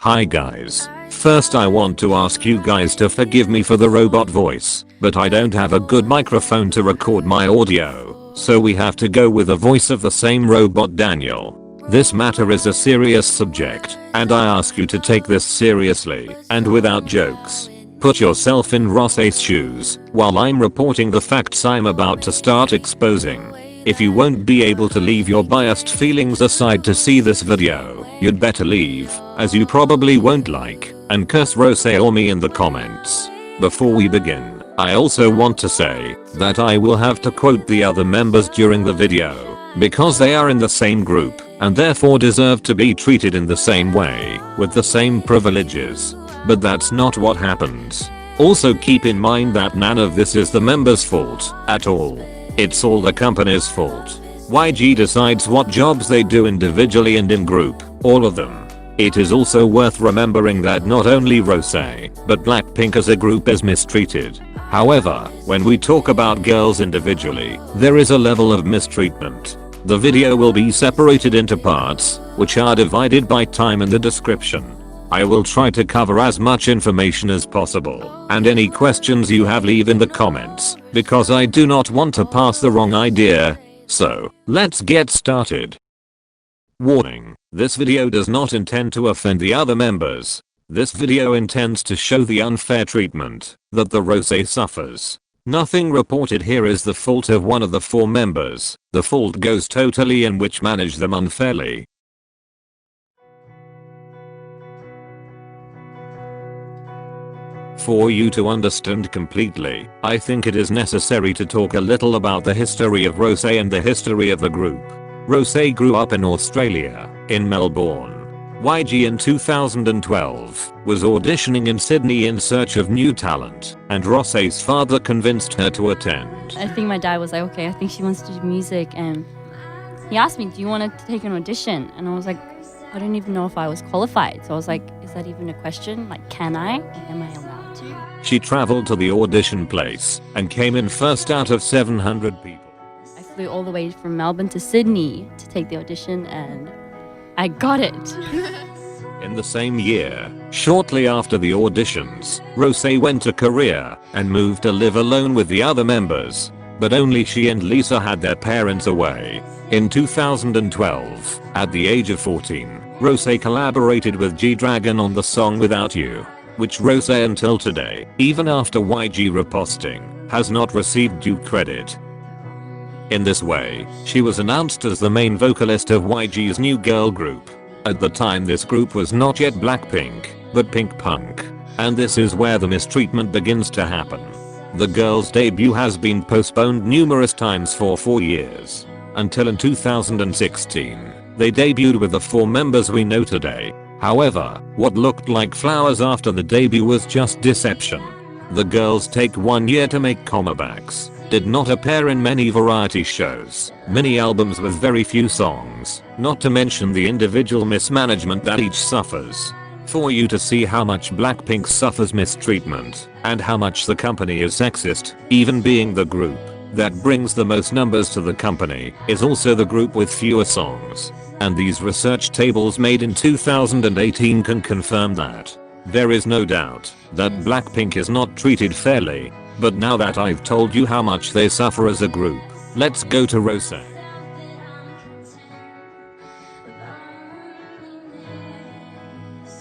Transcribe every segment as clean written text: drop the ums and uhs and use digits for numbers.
Hi guys. First I want to ask you guys to forgive me for the robot voice, but I don't have a good microphone to record my audio, so we have to go with the voice of the same robot Daniel. This matter is a serious subject, and I ask you to take this seriously and without jokes. Put yourself in Rosé's shoes while I'm reporting the facts I'm about to start exposing. If you won't be able to leave your biased feelings aside to see this video, you'd better leave, as you probably won't like and curse Rosé or me in the comments. Before we begin, I also want to say that I will have to quote the other members during the video, because they are in the same group and therefore deserve to be treated in the same way, with the same privileges. But that's not what happens. Also keep in mind that none of this is the members' fault at all. It's all the company's fault. YG decides what jobs they do individually and in group, all of them. It is also worth remembering that not only Rosé, but BLACKPINK as a group is mistreated. However, when we talk about girls individually, there is a level of mistreatment. The video will be separated into parts, which are divided by time in the description. I will try to cover as much information as possible, and any questions you have leave in the comments, because I do not want to pass the wrong idea. So, let's get started. Warning, this video does not intend to offend the other members. This video intends to show the unfair treatment that the Rosé suffers. Nothing reported here is the fault of one of the 4 members. The fault goes totally in which manage them unfairly. For you to understand completely, I think it is necessary to talk a little about the history of Rosé and the history of the group. Rosé grew up in Australia, in Melbourne. YG in 2012 was auditioning in Sydney in search of new talent, and Rosé's father convinced her to attend. I think my dad was like, okay, I think she wants to do music, and he asked me, do you want to take an audition? And I was like, I don't even know if I was qualified. So I was like, is that even a question? Like, can I? Am I allowed to? She traveled to the audition place and came in first out of 700 people. I flew all the way from Melbourne to Sydney to take the audition, and I got it. In the same year, shortly after the auditions, Rosé went to Korea and moved to live alone with the other members. But only she and Lisa had their parents away. In 2012, at the age of 14, Rosé collaborated with G-Dragon on the song Without You, which Rosé until today, even after YG reposting, has not received due credit. In this way, she was announced as the main vocalist of YG's new girl group. At the time this group was not yet BLACKPINK, but Pink Punk. And this is where the mistreatment begins to happen. The girl's debut has been postponed numerous times for 4 years. Until in 2016, they debuted with the 4 members we know today. However, what looked like flowers after the debut was just deception. The girls take 1 year to make comebacks, did not appear in many variety shows, mini albums with very few songs, not to mention the individual mismanagement that each suffers. For you to see how much BLACKPINK suffers mistreatment, and how much the company is sexist, even being the group that brings the most numbers to the company, is also the group with fewer songs. And these research tables made in 2018 can confirm that. There is no doubt that BLACKPINK is not treated fairly. But now that I've told you how much they suffer as a group, let's go to Rosé.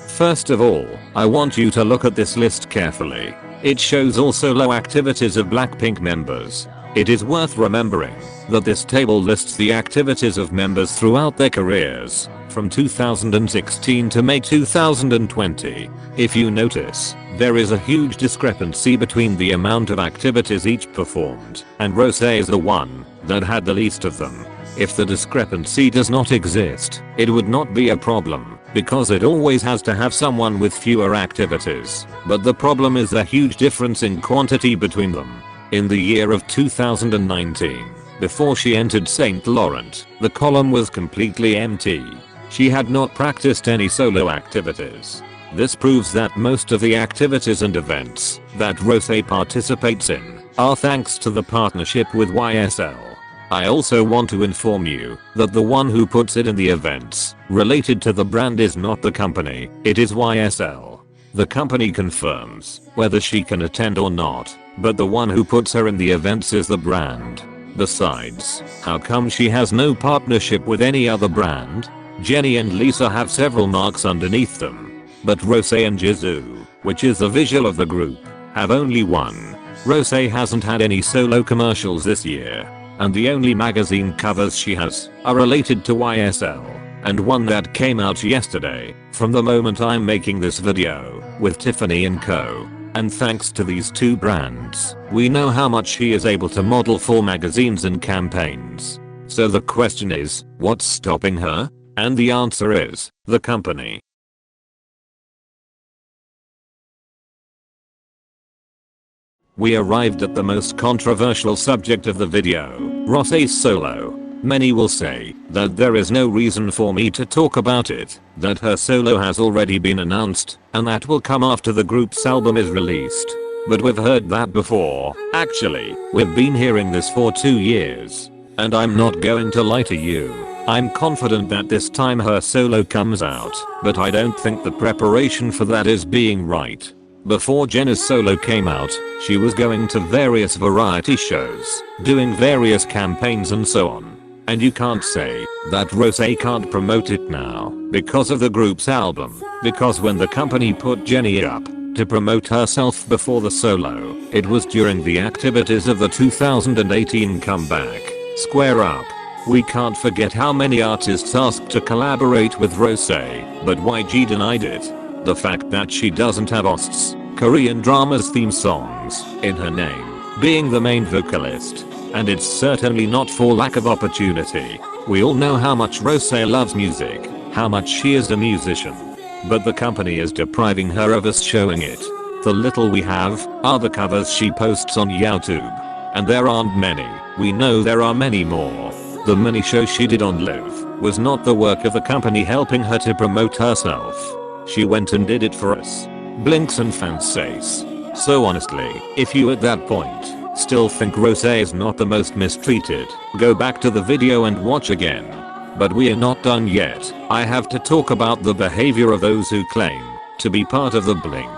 First of all, I want you to look at this list carefully. It shows all solo activities of BLACKPINK members. It is worth remembering that this table lists the activities of members throughout their careers, from 2016 to May 2020. If you notice, there is a huge discrepancy between the amount of activities each performed, and Rosé is the one that had the least of them. If the discrepancy does not exist, it would not be a problem, because it always has to have someone with fewer activities. But the problem is the huge difference in quantity between them. In the year of 2019, before she entered St. Laurent, the column was completely empty. She had not practiced any solo activities. This proves that most of the activities and events that Rosé participates in are thanks to the partnership with YSL. I also want to inform you that the one who puts it in the events related to the brand is not the company, it is YSL. The company confirms whether she can attend or not, but the one who puts her in the events is the brand. Besides, how come she has no partnership with any other brand? Jennie and Lisa have several marks underneath them, but Rosé and Jisoo, which is the visual of the group, have only one. Rosé hasn't had any solo commercials this year, and the only magazine covers she has are related to YSL, and one that came out yesterday, from the moment I'm making this video, with Tiffany & Co. And thanks to these two brands, we know how much she is able to model for magazines and campaigns. So the question is, what's stopping her? And the answer is, the company. We arrived at the most controversial subject of the video, Rosé's solo. Many will say that there is no reason for me to talk about it, that her solo has already been announced, and that will come after the group's album is released. But we've heard that before. Actually, we've been hearing this for 2 years. And I'm not going to lie to you. I'm confident that this time her solo comes out, but I don't think the preparation for that is being right. Before Jennie's solo came out, she was going to various variety shows, doing various campaigns and so on. And you can't say that Rosé can't promote it now because of the group's album, because when the company put Jennie up to promote herself before the solo, it was during the activities of the 2018 comeback, Square Up. We can't forget how many artists asked to collaborate with Rosé, but YG denied it. The fact that she doesn't have OSTs, Korean dramas theme songs, in her name, being the main vocalist. And it's certainly not for lack of opportunity. We all know how much Rosé loves music, how much she is a musician. But the company is depriving her of us showing it. The little we have are the covers she posts on YouTube. And there aren't many. We know there are many more. The mini show she did on Live was not the work of the company helping her to promote herself. She went and did it for us. Blinks and fansays. So honestly, if you at that point still think Rosé is not the most mistreated, go back to the video and watch again. But we are not done yet. I have to talk about the behavior of those who claim to be part of the Blink.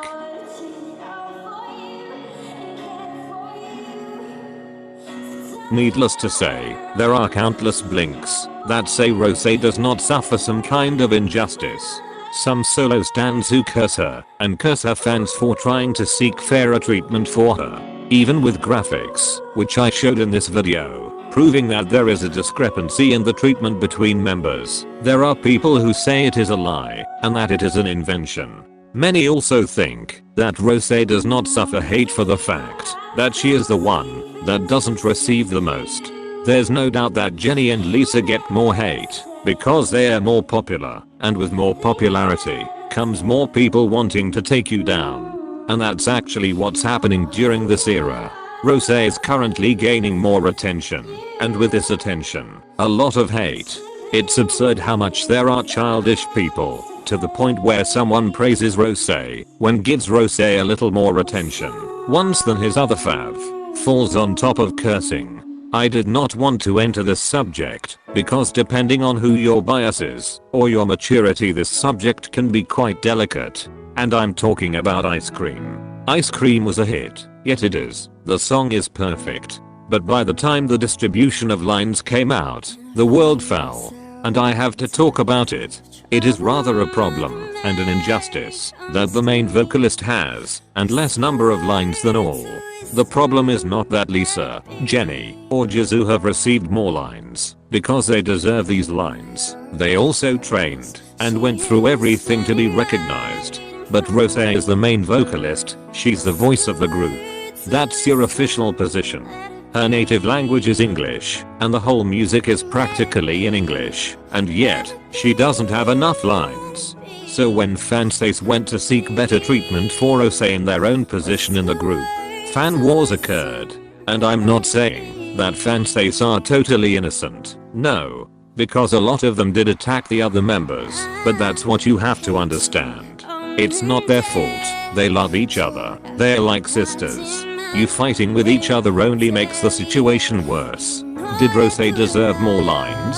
Needless to say, there are countless Blinks that say Rosé does not suffer some kind of injustice. Some solo stans who curse her and curse her fans for trying to seek fairer treatment for her. Even with graphics, which I showed in this video, proving that there is a discrepancy in the treatment between members. There are people who say it is a lie and that it is an invention. Many also think that Rosé does not suffer hate for the fact that she is the one that doesn't receive the most. There's no doubt that Jennie and Lisa get more hate because they are more popular, and with more popularity comes more people wanting to take you down. And that's actually what's happening during this era. Rosé is currently gaining more attention, and with this attention, a lot of hate. It's absurd how much there are childish people, to the point where someone praises Rosé when gives Rosé a little more attention once than his other fav falls on top of cursing. I did not want to enter this subject because depending on who your bias is or your maturity, this subject can be quite delicate. And I'm talking about Ice Cream. Ice Cream was a hit, yet it is. The song is perfect. But by the time the distribution of lines came out, the world fell. And I have to talk about it. It is rather a problem and an injustice that the main vocalist has and less number of lines than all. The problem is not that Lisa, Jennie, or Jisoo have received more lines, because they deserve these lines. They also trained and went through everything to be recognized. But Rosé is the main vocalist, she's the voice of the group. That's your official position. Her native language is English, and the whole music is practically in English, and yet, she doesn't have enough lines. So when fansays went to seek better treatment for Rosé in their own position in the group, fan wars occurred. And I'm not saying that fansays are totally innocent, no. Because a lot of them did attack the other members, but that's what you have to understand. It's not their fault, they love each other, they're like sisters. You fighting with each other only makes the situation worse. Did Rosé deserve more lines?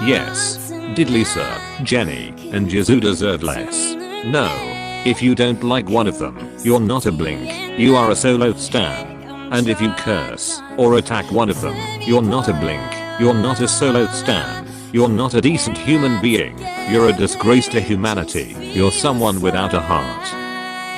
Yes. Did Lisa, Jennie, and Jisoo deserve less? No. If you don't like one of them, you're not a blink, you are a solo stan. And if you curse or attack one of them, you're not a blink, you're not a solo stan. You're not a decent human being, you're a disgrace to humanity, you're someone without a heart.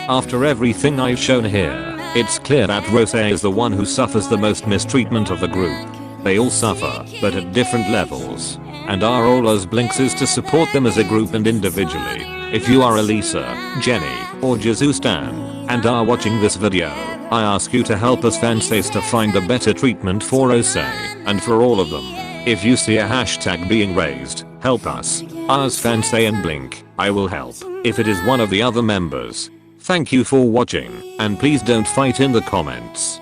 After everything I've shown here, it's clear that Rosé is the one who suffers the most mistreatment of the group. They all suffer, but at different levels. And our role as blinks is to support them as a group and individually. If you are a Lisa, Jennie, or Jisoo stan, and are watching this video, I ask you to help us fansays to find a better treatment for Rosé, and for all of them. If you see a hashtag being raised, help us. As fansay and blink, I will help. If it is one of the other members. Thank you for watching, and please don't fight in the comments.